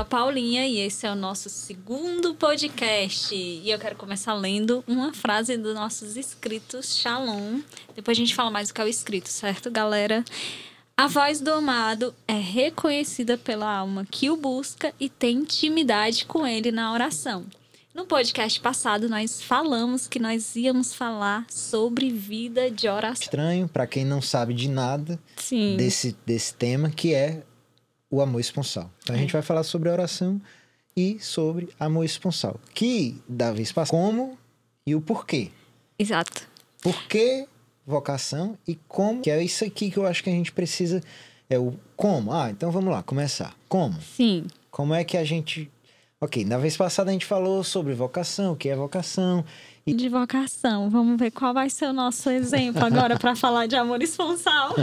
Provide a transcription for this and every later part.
Paulinha e esse é o nosso segundo podcast. E eu quero começar lendo uma frase dos nossos inscritos, Shalom. Depois a gente fala mais do que é o escrito, certo, galera? A voz do amado é reconhecida pela alma que o busca e tem intimidade com ele na oração. No podcast passado, nós falamos que nós íamos falar sobre vida de oração. Estranho, para quem não sabe de nada Sim. desse tema, que é o amor esponsal. Então a gente vai falar sobre a oração e sobre amor esponsal. Que, da vez passada, como e o porquê. Exato. Por que vocação e como, que é isso aqui que eu acho que a gente precisa, é o como. Então vamos lá, começar. Como? Sim. Como é que a gente... Ok, na vez passada a gente falou sobre vocação, o que é vocação. De vocação. Vamos ver qual vai ser o nosso exemplo agora para falar de amor esponsal.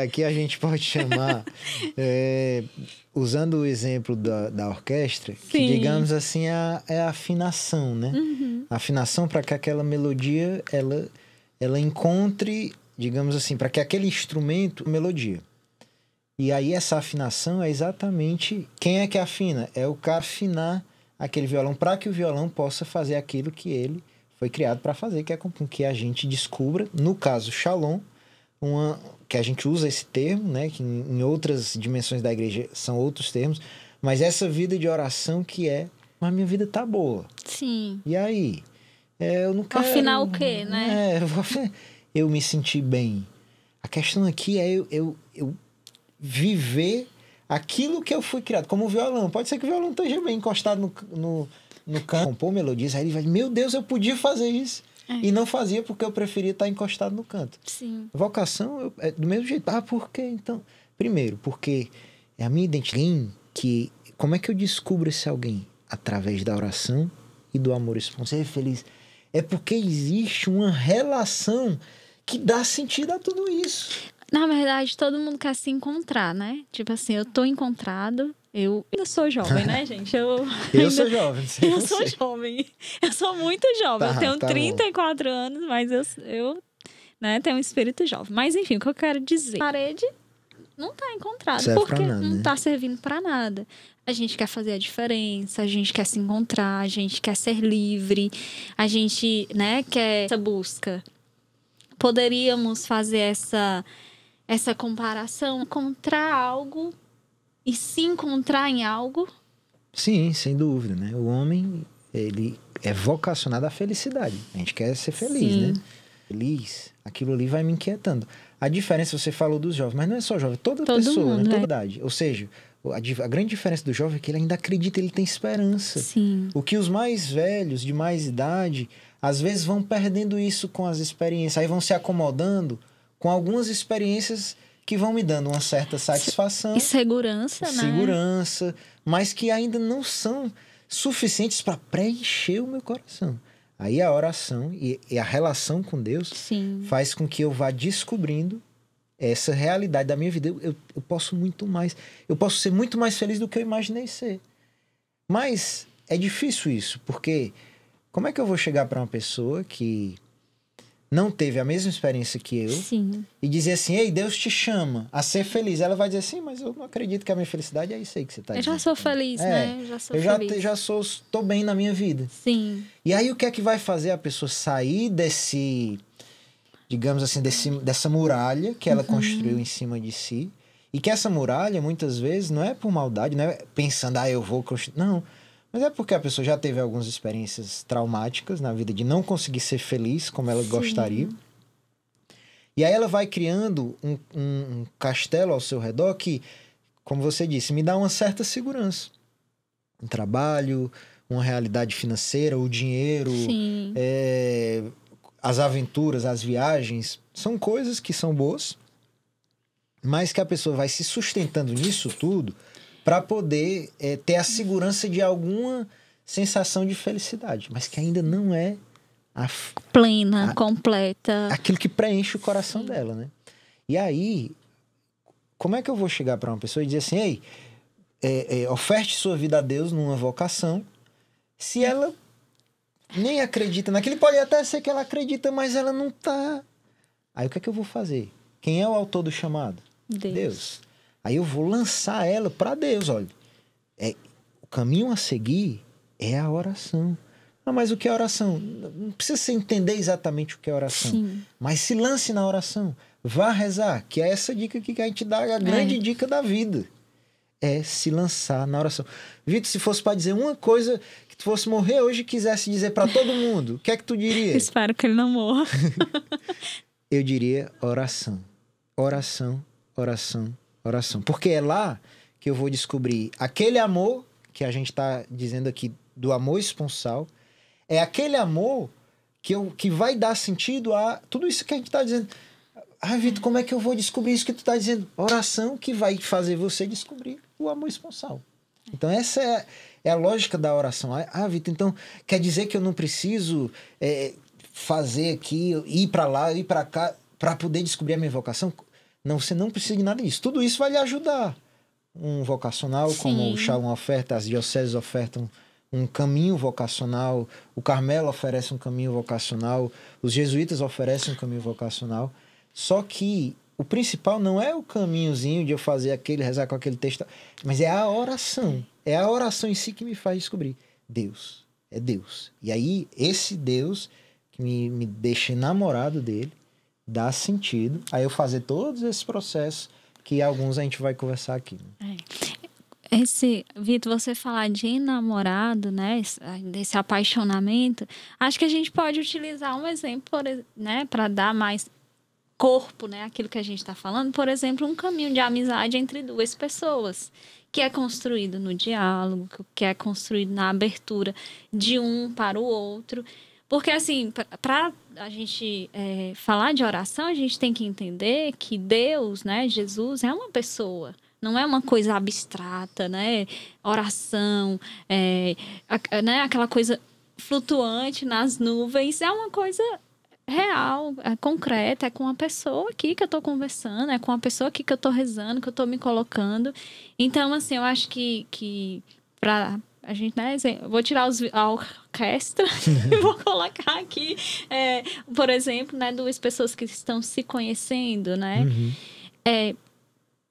Aqui a gente pode chamar, usando o exemplo da orquestra, Sim. que digamos assim é a afinação, né? Uhum. A afinação para que aquela melodia, ela encontre, digamos assim, para que aquele instrumento, melodia. E aí essa afinação é exatamente... Quem é que afina? É o cara afinar aquele violão para que o violão possa fazer aquilo que ele foi criado para fazer, que é com que a gente descubra, no caso Shalom, que a gente usa esse termo, né, que em outras dimensões da igreja são outros termos, mas essa vida de oração que é, mas minha vida tá boa. Sim. E aí? Eu não quero... Afinal o quê, né? Eu me senti bem. A questão aqui é eu viver aquilo que eu fui criado, como o violão. Pode ser que o violão esteja bem encostado no canto, compor melodias, aí ele vai, meu Deus, eu podia fazer isso. E não fazia porque eu preferia estar encostado no canto. Sim. Vocação é do mesmo jeito. Por quê? Então, primeiro, porque é a minha identidade que... Como é que eu descubro esse alguém? Através da oração e do amor espontâneo. Ser feliz. É porque existe uma relação que dá sentido a tudo isso. Na verdade, todo mundo quer se encontrar, né? Tipo assim, eu tô encontrado. Eu ainda sou jovem, né, gente? Eu sou jovem, não sei Eu você. sou jovem. Eu sou muito jovem. Eu tenho Tá 34 anos, mas eu né, tenho um espírito jovem. Mas, enfim, o que eu quero dizer? A parede não tá encontrada. Serve Porque pra nada, não né? tá servindo pra nada. A gente quer fazer a diferença, a gente quer se encontrar, a gente quer ser livre, a gente, né, quer essa busca. Poderíamos fazer essa comparação, encontrar algo e se encontrar em algo. Sim, sem dúvida, né? O homem, ele é vocacionado à felicidade. A gente quer ser feliz, Sim. né? Feliz, aquilo ali vai me inquietando. A diferença, você falou dos jovens, mas não é só jovem, toda pessoa, mundo, né? Toda é. idade. Ou seja, a grande diferença do jovem é que ele ainda acredita, ele tem esperança. Sim. O que os mais velhos, de mais idade, às vezes vão perdendo isso com as experiências, aí vão se acomodando com algumas experiências que vão me dando uma certa satisfação. E segurança, né? Segurança, mas que ainda não são suficientes para preencher o meu coração. Aí a oração e a relação com Deus Sim. faz com que eu vá descobrindo essa realidade da minha vida. Eu posso muito mais. Eu posso ser muito mais feliz do que eu imaginei ser. Mas é difícil isso, porque como é que eu vou chegar para uma pessoa que não teve a mesma experiência que eu Sim. e dizer assim, ei, Deus te chama a ser feliz? Ela vai dizer assim, mas eu não acredito que a minha felicidade é isso aí que você está Eu dizendo. já sou feliz, né? Eu já sou feliz. Estou bem na minha vida. Sim. E aí o que é que vai fazer a pessoa sair desse, digamos assim, dessa muralha que ela construiu em cima de si? E que essa muralha, muitas vezes, não é por maldade, não é pensando, eu vou construir. Não, mas é porque a pessoa já teve algumas experiências traumáticas na vida de não conseguir ser feliz como ela gostaria. E aí ela vai criando um castelo ao seu redor que, como você disse, me dá uma certa segurança. Um trabalho, uma realidade financeira, o dinheiro, as aventuras, as viagens, são coisas que são boas, mas que a pessoa vai se sustentando nisso tudo para poder ter a segurança de alguma sensação de felicidade, mas que ainda não é plena, completa. Aquilo que preenche o coração dela, né? E aí, como é que eu vou chegar para uma pessoa e dizer assim, ei, oferte sua vida a Deus numa vocação, se ela nem acredita naquilo? Pode até ser que ela acredita, mas ela não tá. Aí o que é que eu vou fazer? Quem é o autor do chamado? Deus. Aí eu vou lançar ela para Deus, olha. O caminho a seguir é a oração. Ah, mas o que é oração? Não precisa você entender exatamente o que é oração. Sim. Mas se lance na oração. Vá rezar, que é essa dica que a gente dá, a grande dica da vida. É se lançar na oração. Vitor, se fosse para dizer uma coisa que tu fosse morrer hoje e quisesse dizer para todo mundo, o que é que tu diria? Espero que ele não morra. Eu diria oração. Oração, oração, oração. Porque é lá que eu vou descobrir aquele amor que a gente está dizendo aqui, do amor esponsal. É aquele amor que vai dar sentido a tudo isso que a gente está dizendo. Ah, Vitor, como é que eu vou descobrir isso que tu está dizendo? Oração que vai fazer você descobrir o amor esponsal. Então, essa é a lógica da oração. Ah, Vitor, então quer dizer que eu não preciso fazer aqui, ir para lá, ir para cá, para poder descobrir a minha vocação? Não, você não precisa de nada disso. Tudo isso vai lhe ajudar. Um vocacional, Sim. como o Shalom oferta, as dioceses ofertam um caminho vocacional, o Carmelo oferece um caminho vocacional, os jesuítas oferecem um caminho vocacional. Só que o principal não é o caminhozinho de eu fazer aquele, rezar com aquele texto, mas é a oração. É a oração em si que me faz descobrir. Deus. É Deus. E aí, esse Deus que me deixa enamorado dele, dá sentido a eu fazer todos esses processos que alguns a gente vai conversar aqui. Vitor, você falar de enamorado, né, desse apaixonamento, acho que a gente pode utilizar um exemplo, né, para dar mais corpo, né, aquilo que a gente está falando. Por exemplo, um caminho de amizade entre duas pessoas, que é construído no diálogo, que é construído na abertura de um para o outro. Porque, assim, para a gente falar de oração, a gente tem que entender que Deus, né, Jesus, é uma pessoa. Não é uma coisa abstrata, né? Oração, né? Aquela coisa flutuante nas nuvens. É uma coisa real, é concreta. É com a pessoa aqui que eu tô conversando, é com a pessoa aqui que eu tô rezando, que eu tô me colocando. Então, assim, eu acho que para a gente, né? Eu vou tirar a orquestra e vou colocar aqui, por exemplo, né? Duas pessoas que estão se conhecendo, né? Uhum.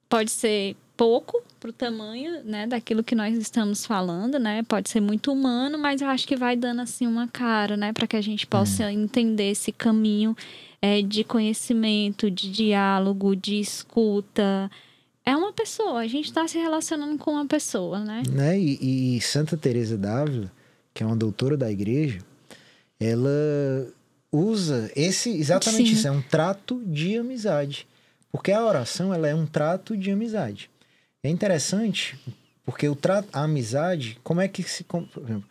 Pode ser pouco pro tamanho, né, daquilo que nós estamos falando, né? Pode ser muito humano, mas eu acho que vai dando assim uma cara, né, para que a gente possa entender esse caminho de conhecimento, de diálogo, de escuta. É uma pessoa, a gente está se relacionando com uma pessoa, né? E Santa Teresa d'Ávila, que é uma doutora da igreja, ela usa exatamente Sim. isso, é um trato de amizade. Porque a oração, ela é um trato de amizade. É interessante, porque a amizade, como é que se... Por exemplo,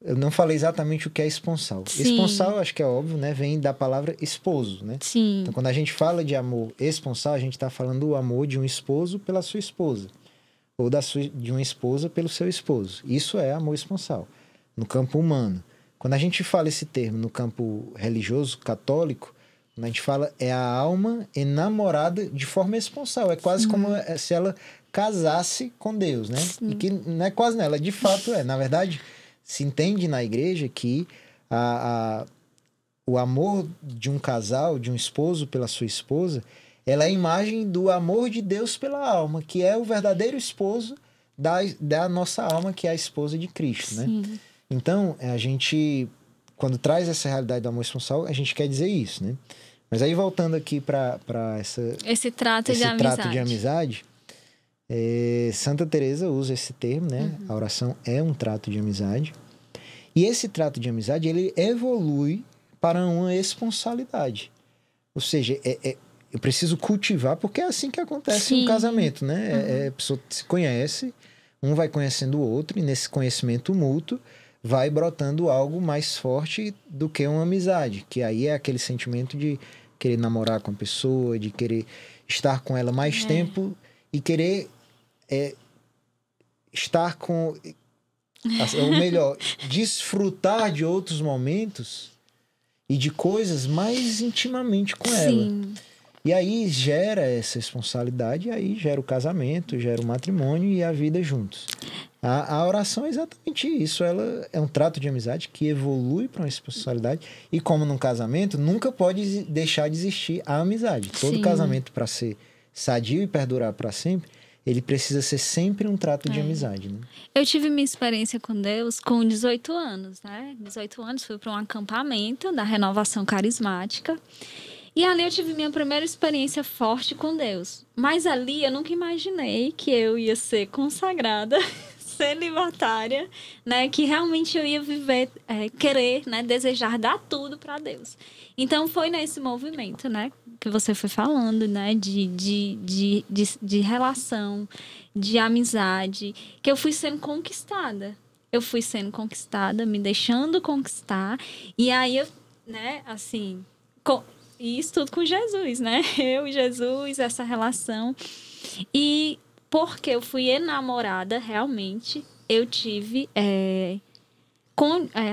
eu não falei exatamente o que é esponsal. Sim. Esponsal, acho que é óbvio, né? Vem da palavra esposo, né? Sim. Então, quando a gente fala de amor esponsal, a gente está falando do amor de um esposo pela sua esposa. Ou de uma esposa pelo seu esposo. Isso é amor esponsal, no campo humano. Quando a gente fala esse termo no campo religioso, católico, quando a gente fala é a alma enamorada de forma esponsal. É quase como se ela casasse com Deus, né? Sim. E que não é quase nela, de fato é. Na verdade, se entende na igreja que o amor de um casal, de um esposo pela sua esposa, ela é a imagem do amor de Deus pela alma, que é o verdadeiro esposo da nossa alma, que é a esposa de Cristo, né? Sim. Então, a gente, quando traz essa realidade do amor esponsal, a gente quer dizer isso, né? Mas aí, voltando aqui para esse trato de amizade, Santa Teresa usa esse termo, né? A oração é um trato de amizade. E esse trato de amizade, ele evolui para uma esponsalidade. Ou seja, eu preciso cultivar, porque é assim que acontece um casamento, né? A pessoa se conhece, um vai conhecendo o outro, e nesse conhecimento mútuo vai brotando algo mais forte do que uma amizade, que aí é aquele sentimento de querer namorar com a pessoa, de querer estar com ela mais tempo e querer estar com... ou melhor, desfrutar de outros momentos e de coisas mais intimamente com ela. E aí gera essa responsabilidade, e aí gera o casamento, gera o matrimônio e a vida juntos. A oração é exatamente isso. Ela é um trato de amizade que evolui para uma responsabilidade. E como num casamento, nunca pode deixar de existir a amizade. Todo casamento, para ser sadio e perdurar para sempre, ele precisa ser sempre um trato de amizade, né? Eu tive minha experiência com Deus com 18 anos, né? 18 anos, fui para um acampamento da Renovação Carismática. E ali eu tive minha primeira experiência forte com Deus. Mas ali eu nunca imaginei que eu ia ser consagrada, celibatária, né? Que realmente eu ia viver, querer, né? Desejar dar tudo para Deus. Então foi nesse movimento, né? Que você foi falando, né? De relação, de amizade, que eu fui sendo conquistada. Eu fui sendo conquistada, me deixando conquistar. E aí eu, né? Assim... E isso tudo com Jesus, né? Eu e Jesus, essa relação. E porque eu fui enamorada, realmente, eu tive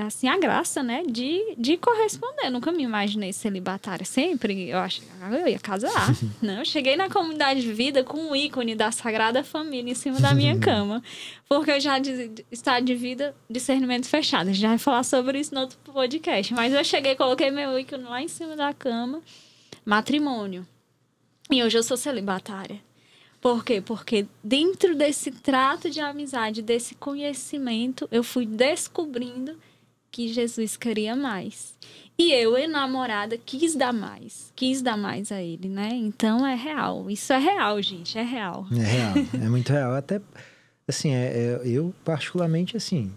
assim, a graça, né? De corresponder. Eu nunca me imaginei celibatária. Sempre eu achei que eu ia casar. Não, eu cheguei na comunidade de vida com um ícone da Sagrada Família em cima da minha cama. Porque eu já estado de vida, discernimento fechado. A gente já vai falar sobre isso no outro podcast. Mas eu cheguei, coloquei meu ícone lá em cima da cama. Matrimônio. E hoje eu sou celibatária. Por quê? Porque dentro desse trato de amizade, desse conhecimento, eu fui descobrindo que Jesus queria mais. E eu, enamorada, quis dar mais a ele, né? Então é real. Isso é real, gente, é real. É real, é muito real. Até, assim, eu particularmente, assim,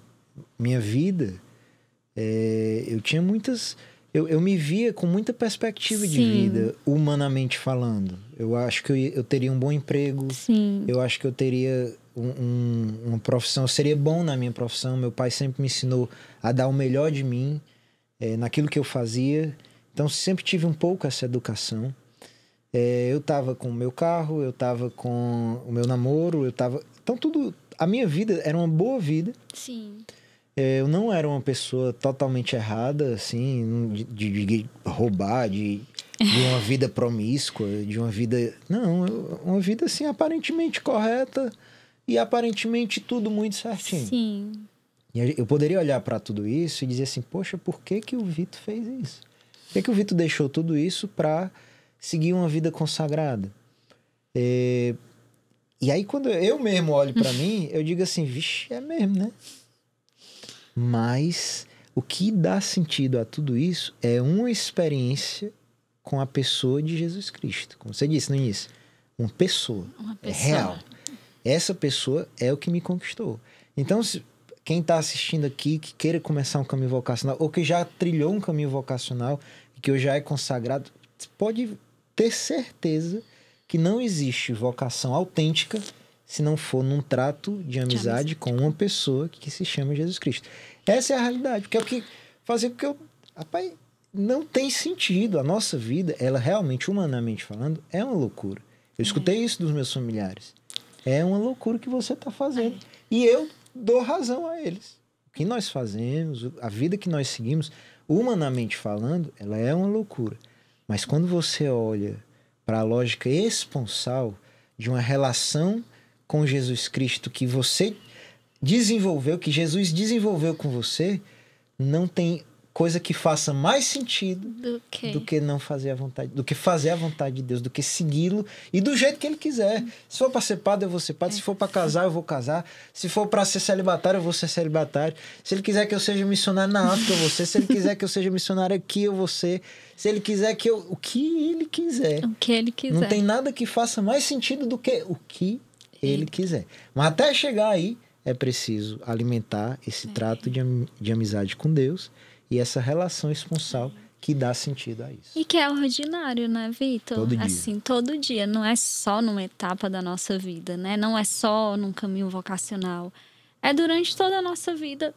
minha vida, eu tinha muitas... Eu me via com muita perspectiva de vida, humanamente falando. Eu acho que eu teria um bom emprego. Sim. Eu acho que eu teria uma profissão. Eu seria bom na minha profissão. Meu pai sempre me ensinou a dar o melhor de mim naquilo que eu fazia. Então, sempre tive um pouco essa educação. Eu estava com o meu carro, eu estava com o meu namoro, Então, tudo... A minha vida era uma boa vida. Sim. Eu não era uma pessoa totalmente errada, assim, de roubar, de uma vida promíscua, de uma vida... Não, uma vida, assim, aparentemente correta e aparentemente tudo muito certinho. Sim. E eu poderia olhar para tudo isso e dizer assim, poxa, por que o Vitor fez isso? Por que o Vitor deixou tudo isso para seguir uma vida consagrada? E aí, quando eu mesmo olho para mim, eu digo assim, vixe, é mesmo, né? Mas o que dá sentido a tudo isso é uma experiência com a pessoa de Jesus Cristo. Como você disse no início, uma pessoa. É real. Essa pessoa é o que me conquistou. Então, quem está assistindo aqui, que queira começar um caminho vocacional, ou que já trilhou um caminho vocacional, e que hoje já é consagrado, pode ter certeza que não existe vocação autêntica se não for num trato de amizade com uma pessoa que se chama Jesus Cristo. Essa é a realidade, porque é o que fazer com que eu... Rapaz, não tem sentido. A nossa vida, ela realmente, humanamente falando, é uma loucura. Eu escutei isso dos meus familiares. É uma loucura que você está fazendo. E eu dou razão a eles. O que nós fazemos, a vida que nós seguimos, humanamente falando, ela é uma loucura. Mas quando você olha para a lógica esponsal de uma relação com Jesus Cristo que você desenvolveu, que Jesus desenvolveu com você, não tem coisa que faça mais sentido do que não fazer a vontade, do que fazer a vontade de Deus, do que segui-lo e do jeito que ele quiser. Se for para ser padre, eu vou ser padre. Se for para casar, eu vou casar. Se for para ser celibatário, eu vou ser celibatário. Se ele quiser que eu seja missionário na África, eu vou ser. Se ele quiser que eu seja missionário aqui, eu vou ser. Se ele quiser que eu... O que ele quiser. O que ele quiser. Não tem nada que faça mais sentido do que o que ele quiser. Mas até chegar aí, é preciso alimentar esse trato de amizade com Deus e essa relação esponsal que dá sentido a isso. E que é ordinário, né, Vitor? Todo dia. Assim, todo dia. Não é só numa etapa da nossa vida, né? Não é só num caminho vocacional. É durante toda a nossa vida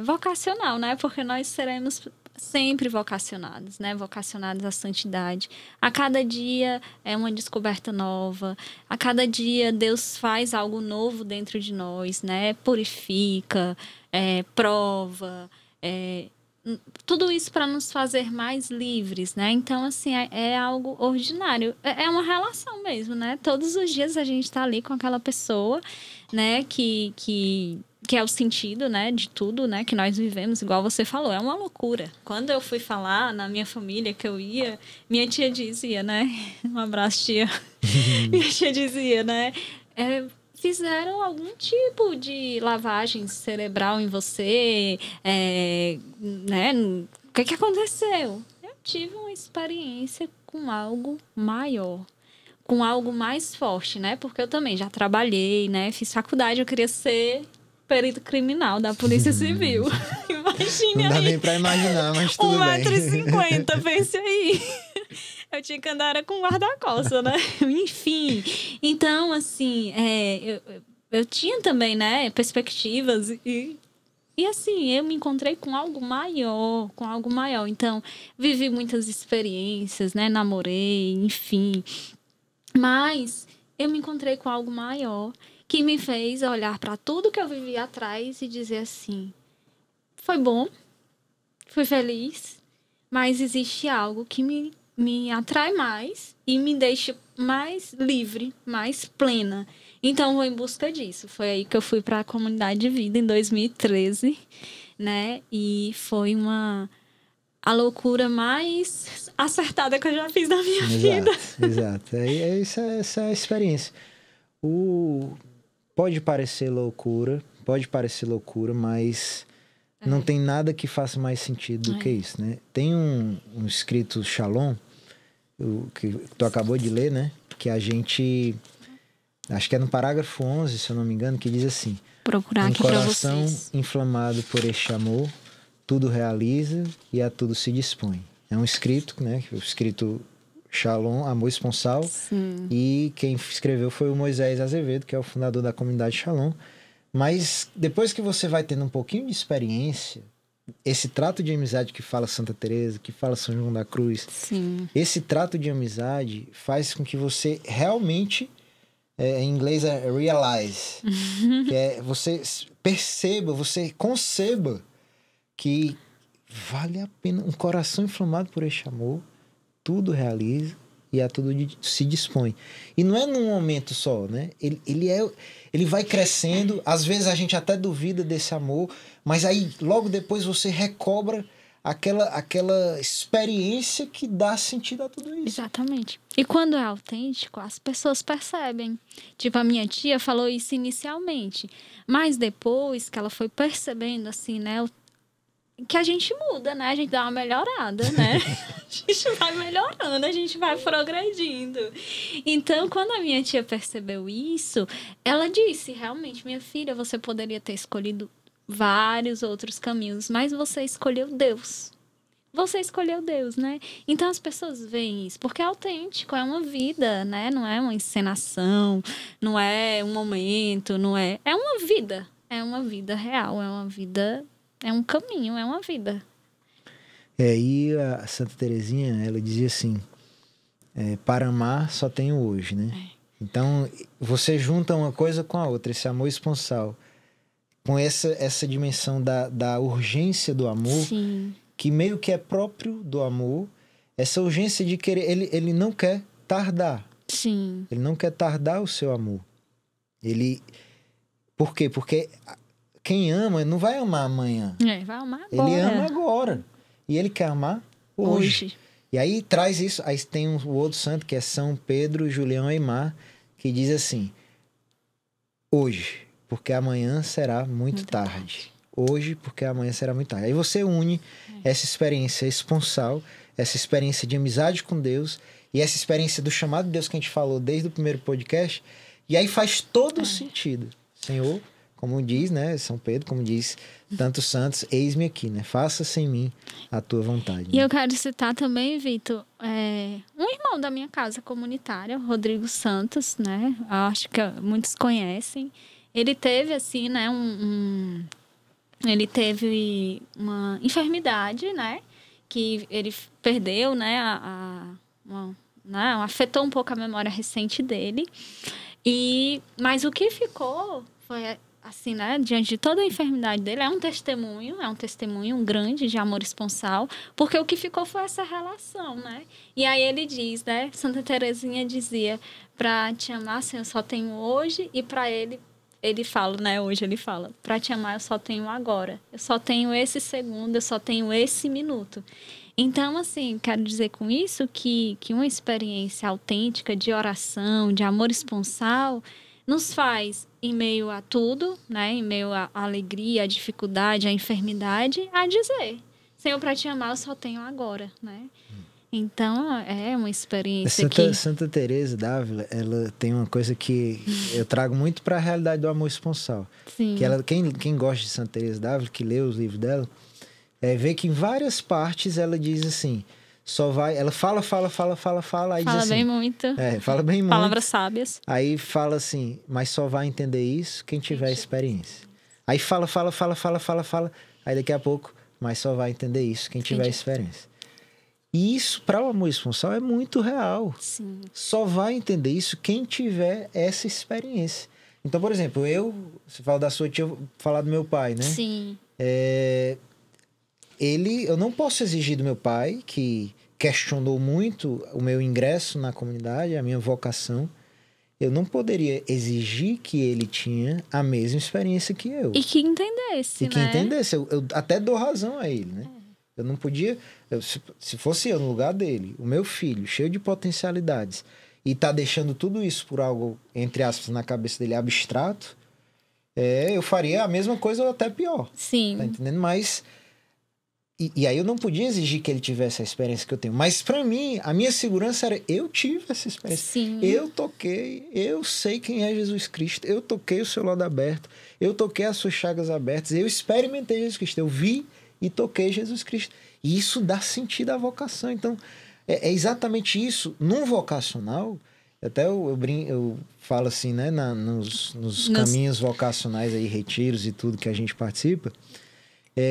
vocacional, né? Porque nós seremos sempre vocacionados, né? Vocacionados à santidade. A cada dia é uma descoberta nova. A cada dia Deus faz algo novo dentro de nós, né? Purifica, prova, tudo isso para nos fazer mais livres, né? Então, assim, é algo ordinário. É uma relação mesmo, né? Todos os dias a gente tá ali com aquela pessoa, né? Que é o sentido, né, de tudo, né, que nós vivemos, igual você falou, é uma loucura. Quando eu fui falar na minha família que eu ia, minha tia dizia, né, um abraço, tia. Minha tia dizia, né, fizeram algum tipo de lavagem cerebral em você, né? O que aconteceu? Eu tive uma experiência com algo maior, com algo mais forte, né? Porque eu também já trabalhei, né? Fiz faculdade, eu queria ser perito criminal da Polícia Civil. Imagine Não dá aí. nem pra imaginar, mas tudo bem. 1,50 m, pense aí. Eu tinha que andar com guarda-costas, né? Enfim. Então, assim, eu tinha também, né, perspectivas e assim, eu me encontrei com algo maior, com algo maior. Então, vivi muitas experiências, né? Namorei, enfim. Mas eu me encontrei com algo maior que me fez olhar para tudo que eu vivi atrás e dizer assim: foi bom, fui feliz, mas existe algo que me atrai mais e me deixa mais livre, mais plena. Então, vou em busca disso. Foi aí que eu fui para a comunidade de vida em 2013, né? E foi a loucura mais acertada que eu já fiz na minha vida. Exato. Essa é a experiência. Pode parecer loucura, mas não tem nada que faça mais sentido do que isso, né? Tem um escrito Shalom, que tu acabou de ler, né? Que a gente... Acho que é no parágrafo 11, se eu não me engano, que diz assim: procurar aqui para vocês. Um coração inflamado por este amor, tudo realiza e a tudo se dispõe. É um escrito, né? O escrito Shalom, Amor Esponsal. Sim. E quem escreveu foi o Moisés Azevedo, que é o fundador da comunidade Shalom. Mas depois que você vai tendo um pouquinho de experiência, esse trato de amizade que fala Santa Teresa, que fala São João da Cruz, sim, esse trato de amizade faz com que você realmente... em inglês é realize, que é você perceba, você conceba que vale a pena. Um coração inflamado por este amor, tudo realiza e a tudo se dispõe. E não é num momento só, né? Ele vai crescendo, às vezes a gente até duvida desse amor, mas aí logo depois você recobra aquela experiência que dá sentido a tudo isso. Exatamente. E quando é autêntico, as pessoas percebem. Tipo, a minha tia falou isso inicialmente. Mas depois que ela foi percebendo, assim, né? Que a gente muda, né? A gente dá uma melhorada, né? A gente vai melhorando, a gente vai progredindo. Então, quando a minha tia percebeu isso, ela disse, realmente, minha filha, você poderia ter escolhido vários outros caminhos, mas você escolheu Deus. Você escolheu Deus, né? Então as pessoas veem isso, porque é autêntico, é uma vida, né? Não é uma encenação, não é um momento, não é... É uma vida real, é uma vida, é um caminho, é uma vida. E a Santa Teresinha, ela dizia assim, para amar só tenho hoje, né? Então, você junta uma coisa com a outra, esse amor esponsal, com essa dimensão da urgência do amor, sim, que meio que é próprio do amor, essa urgência de querer... Ele não quer tardar. sim. Ele não quer tardar o seu amor. Por quê? Porque quem ama não vai amar amanhã. Vai amar agora. Ele ama agora. E ele quer amar hoje. E aí traz isso. Aí tem o outro santo, que é São Pedro Julião Aimar, que diz assim: hoje, porque amanhã será muito tarde. Hoje, porque amanhã será muito tarde. Aí você une essa experiência esponsal, essa experiência de amizade com Deus e essa experiência do chamado de Deus que a gente falou desde o primeiro podcast, e aí faz todo o sentido. Senhor, como diz, né, São Pedro, como diz tantos santos, eis-me aqui, né? Faça-se em mim a tua vontade. E eu quero citar também, Vitor, um irmão da minha casa comunitária, Rodrigo Santos, né? Acho que muitos conhecem. Ele teve, assim, né, ele teve uma enfermidade, né? Que ele perdeu, né? Afetou um pouco a memória recente dele. Mas o que ficou foi, assim, né? Diante de toda a enfermidade dele, é um testemunho grande de amor esponsal, porque o que ficou foi essa relação, né? E aí ele diz, né? Santa Teresinha dizia, para te amar, Senhor, eu só tenho hoje, e para ele fala, né? Hoje ele fala, para te amar eu só tenho agora. Eu só tenho esse segundo, eu só tenho esse minuto. Então, assim, quero dizer com isso que uma experiência autêntica de oração, de amor esponsal, nos faz, em meio a tudo, né? Em meio à alegria, à dificuldade, à enfermidade, a dizer: Senhor, para te amar eu só tenho agora, né? Então, é uma experiência Santa Teresa d'Ávila, ela tem uma coisa que eu trago muito para a realidade do amor esponsal. Sim. Que ela, quem gosta de Santa Teresa d'Ávila, que lê os livros dela, vê que em várias partes ela diz assim, só vai... Ela fala, aí fala diz assim... bem muito. Fala bem muito. Palavras sábias. Aí fala assim, mas só vai entender isso quem tiver experiência. Aí fala. Aí daqui a pouco, mas só vai entender isso quem tiver experiência. E isso, para o amor esponsal, é muito real. Sim. Só vai entender isso quem tiver essa experiência. Então, por exemplo, você fala da sua tia, eu vou falar do meu pai, né? Sim. Eu não posso exigir do meu pai, que questionou muito o meu ingresso na comunidade, a minha vocação. Eu não poderia exigir que ele tinha a mesma experiência que eu. E que entendesse, Eu até dou razão a ele, né? Eu não podia... se fosse eu no lugar dele, o meu filho, cheio de potencialidades, e tá deixando tudo isso por algo, entre aspas, na cabeça dele abstrato, eu faria a mesma coisa ou até pior. Sim. Tá entendendo? Mas... E aí eu não podia exigir que ele tivesse a experiência que eu tenho. Mas para mim, a minha segurança era... Eu tive essa experiência. Sim. Eu toquei, eu sei quem é Jesus Cristo. Eu toquei o seu lado aberto. Eu toquei as suas chagas abertas. Eu experimentei Jesus Cristo. Eu vi e toquei Jesus Cristo. E isso dá sentido à vocação. Então, é exatamente isso. Num vocacional, até eu falo assim, né? Nos caminhos vocacionais aí, retiros e tudo que a gente participa...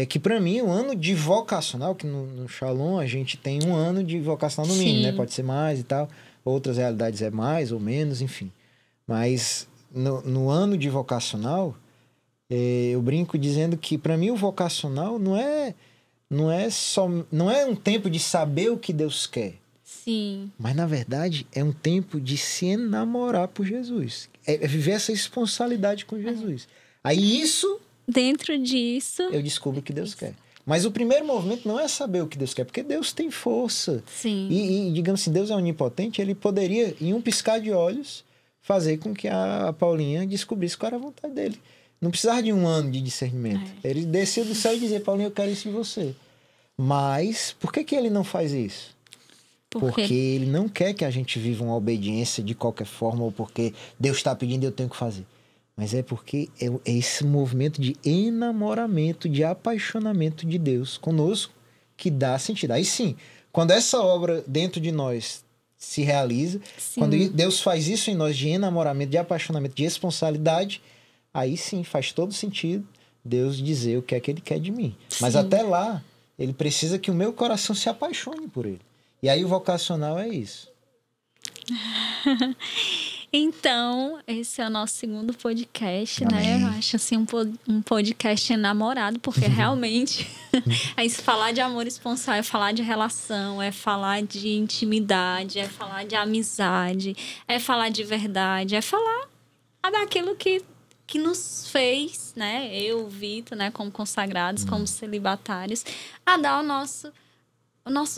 que para mim o ano de vocacional, que no Shalom a gente tem um ano de vocacional no mínimo, né? Pode ser mais e tal. Outras realidades é mais ou menos, enfim. Mas no ano de vocacional, eu brinco dizendo que para mim o vocacional não é um tempo de saber o que Deus quer. Sim. Mas na verdade é um tempo de se enamorar por Jesus. É viver essa responsabilidade com Jesus. Aí isso... Dentro disso... eu descubro o que Deus quer. Mas o primeiro movimento não é saber o que Deus quer, porque Deus tem força. Sim. E digamos assim, Deus é onipotente, ele poderia, em um piscar de olhos, fazer com que a Paulinha descobrisse qual era a vontade dele. Não precisava de um ano de discernimento. Ele descia do céu e dizia, Paulinha, eu quero isso de você. Mas, por que ele não faz isso? Porque ele não quer que a gente viva uma obediência de qualquer forma, ou porque Deus está pedindo e eu tenho que fazer. Mas é porque é esse movimento de enamoramento, de apaixonamento de Deus conosco que dá sentido. Aí sim, quando essa obra dentro de nós se realiza, quando Deus faz isso em nós de enamoramento, de apaixonamento, de responsabilidade, aí sim faz todo sentido Deus dizer o que é que Ele quer de mim. Sim. Mas até lá, Ele precisa que o meu coração se apaixone por Ele. E aí o vocacional é isso. Então, esse é o nosso segundo podcast, né? Eu acho assim um podcast enamorado, porque realmente falar de amor esponsal é falar de relação, é falar de intimidade, é falar de amizade, é falar de verdade, é falar daquilo que nos fez, né? Eu, o Vitor, né? Como consagrados, como celibatários, a dar o nosso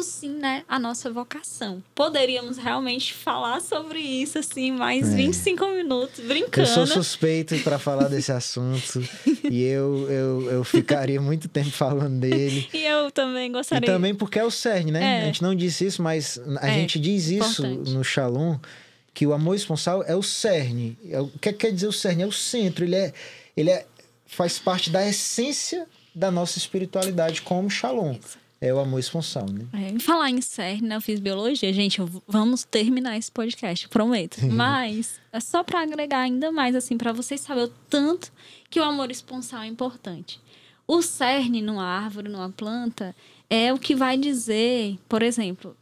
sim, né? A nossa vocação. Poderíamos realmente falar sobre isso, assim, mais 25 minutos, brincando. Eu sou suspeito para falar desse assunto. E eu ficaria muito tempo falando dele. E eu também gostaria. E também porque é o cerne, né? A gente não disse isso, mas a gente diz isso no Shalom, que o amor esponsal é o cerne. O que quer dizer o cerne? É o centro. Ele faz parte da essência da nossa espiritualidade como Shalom. Isso. É o amor esponsal, né? Em falar em cerne, né? Eu fiz biologia. Gente, vamos terminar esse podcast, prometo. Mas é só para agregar ainda mais, assim, para vocês saberem o tanto que o amor esponsal é importante. O cerne numa árvore, numa planta, é o que vai dizer, por exemplo,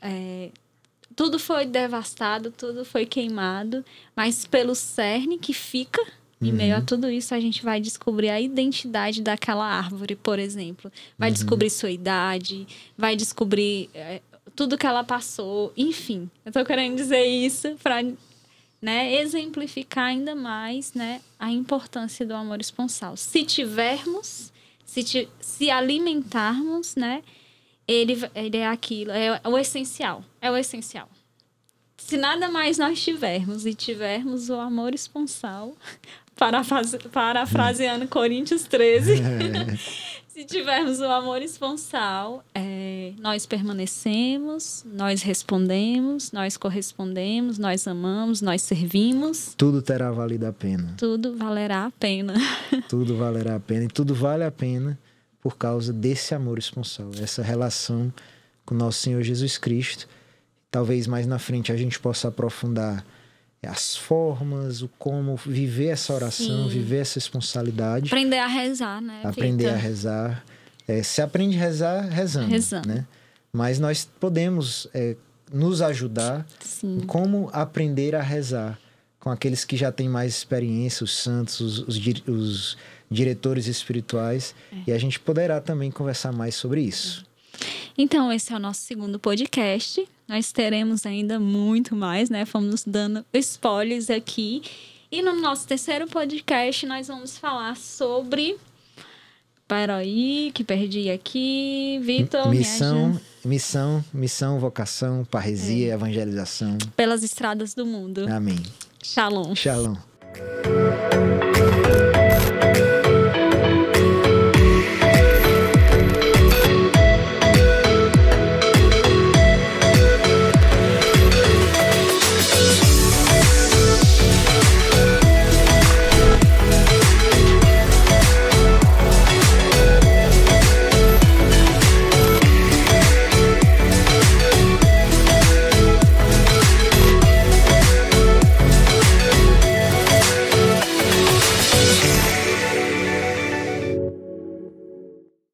tudo foi devastado, tudo foi queimado, mas pelo cerne que fica... Em meio a tudo isso, a gente vai descobrir a identidade daquela árvore, por exemplo. Vai descobrir sua idade, vai descobrir tudo que ela passou. Enfim, eu tô querendo dizer isso para, né, exemplificar ainda mais, né, a importância do amor esponsal. Se tivermos, se alimentarmos, né, ele é aquilo, é o essencial. É o essencial. Se nada mais nós tivermos e tivermos o amor esponsal, parafraseando Coríntios 13, se tivermos o amor esponsal, nós permanecemos, nós respondemos, nós correspondemos, nós amamos, nós servimos. Tudo terá valido a pena. Tudo valerá a pena. Tudo valerá a pena. E tudo vale a pena por causa desse amor esponsal. Essa relação com nosso Senhor Jesus Cristo. Talvez mais na frente a gente possa aprofundar as formas, o como viver essa oração, viver essa esponsalidade. Aprender a rezar, né? Aprender a rezar. Se aprende a rezar, rezando. Né? Mas nós podemos nos ajudar em como aprender a rezar com aqueles que já têm mais experiência, os santos, os diretores espirituais. E a gente poderá também conversar mais sobre isso. Então, esse é o nosso segundo podcast. Nós teremos ainda muito mais, né? Fomos dando spoilers aqui. E no nosso terceiro podcast, nós vamos falar sobre... Pera aí, que perdi aqui. Vitor, missão, vocação, parresia, evangelização. Pelas estradas do mundo. Amém. Shalom. Shalom.